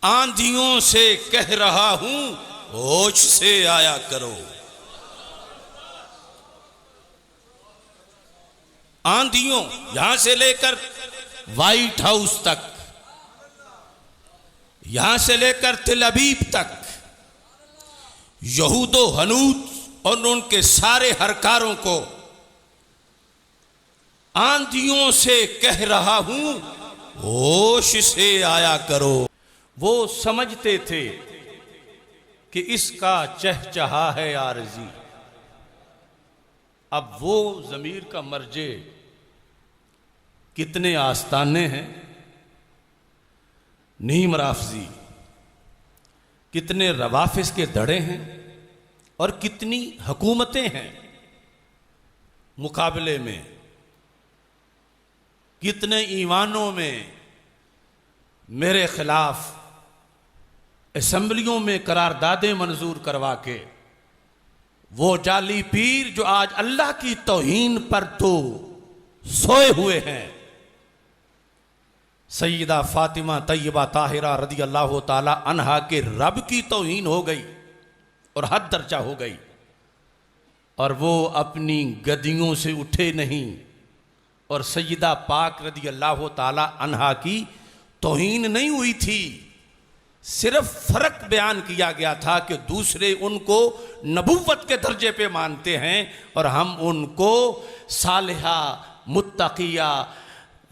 आंधियों से कह रहा हूं होश से आया करो। आंधियों यहां से लेकर व्हाइट हाउस तक, यहां से लेकर तिल अबीब तक, यहूदो हनूत और उनके सारे हरकारों को आंधियों से कह रहा हूं होश से आया करो। वो समझते थे कि इसका चहचहा है आरज़ी। अब वो ज़मीर का मर्जे कितने आस्ताने हैं, नीम राफजी, कितने रवाफिस के धड़े हैं और कितनी हुकूमतें हैं मुकाबले में, कितने ईवानों में मेरे खिलाफ असेंबलियों में करारदादें मंजूर करवा के वो जाली पीर जो आज अल्लाह की तौहीन पर तो सोए हुए हैं, सैयदा फातिमा तैयबा ताहिरा रदी अल्लाह ताला अन्हा के रब की तौहीन हो गई और हद दर्जा हो गई, और वो अपनी गद्दियों से उठे नहीं और सैयदा पाक रदी अल्लाह ताला अन्हा की तौहीन नहीं हुई थी। सिर्फ फर्क बयान किया गया था कि दूसरे उनको नबुव्वत के दर्जे पे मानते हैं और हम उनको सालिहा, मुत्तकिया,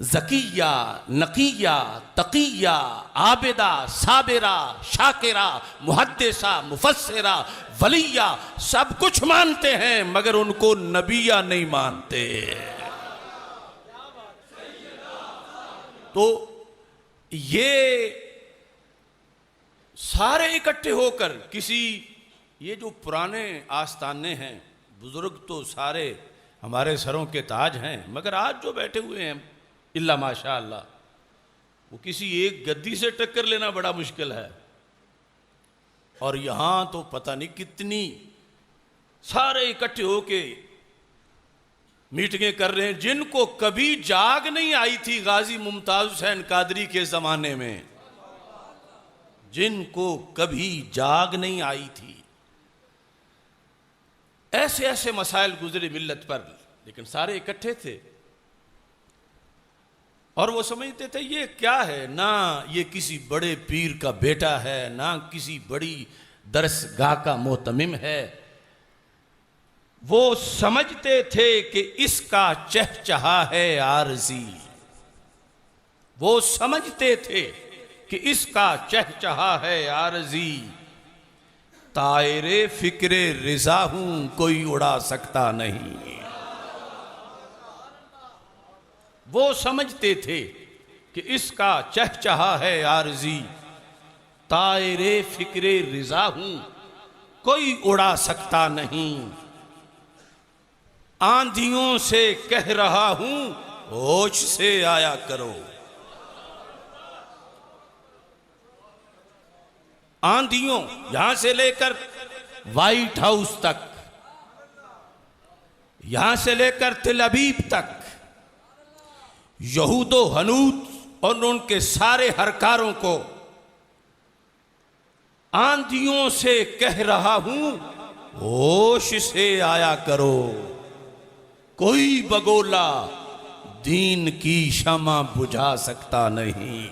ज़किया, नकिया, तकिया, आबिदा, साबिरा, शाकिरा, मुहद्दिसा, मुफस्सिरा, वलिया सब कुछ मानते हैं, मगर उनको नबिया नहीं मानते। तो ये सारे इकट्ठे होकर किसी, ये जो पुराने आस्ताने हैं, बुजुर्ग तो सारे हमारे सरों के ताज हैं, मगर आज जो बैठे हुए हैं इल्ला माशा अल्लाह, वो किसी एक गद्दी से टक्कर लेना बड़ा मुश्किल है। और यहाँ तो पता नहीं कितनी सारे इकट्ठे होके मीटिंगें कर रहे हैं, जिनको कभी जाग नहीं आई थी गाजी मुमताज हुसैन कादरी के ज़माने में, जिनको कभी जाग नहीं आई थी। ऐसे ऐसे मसाइल गुजरे मिल्लत पर, लेकिन सारे इकट्ठे थे और वो समझते थे ये क्या है, ना ये किसी बड़े पीर का बेटा है, ना किसी बड़ी दरसगाह का मोहतमिम है। वो समझते थे कि इसका चहचहा है आरज़ी। वो समझते थे कि इसका चहचहा है आरज़ी। तायरे फिक्रे रिज़ा हूं कोई उड़ा सकता नहीं। वो समझते थे कि इसका चहचहा है आरज़ी। तायरे फिक्रे रिज़ा हूं कोई उड़ा सकता नहीं। आंधियों से कह रहा हूं होश से आया करो। आंधियों यहां से लेकर व्हाइट हाउस तक, यहां से लेकर तिल अबीब तक, यहूदो हनूत और उनके सारे हरकारों को आंधियों से कह रहा हूं होश से आया करो। कोई बगोला दीन की शमा बुझा सकता नहीं।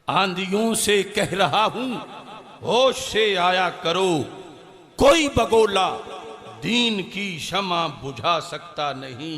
आंधियों से कह रहा हूं होश से आया करो। कोई बगोला दीन की शमा बुझा सकता नहीं।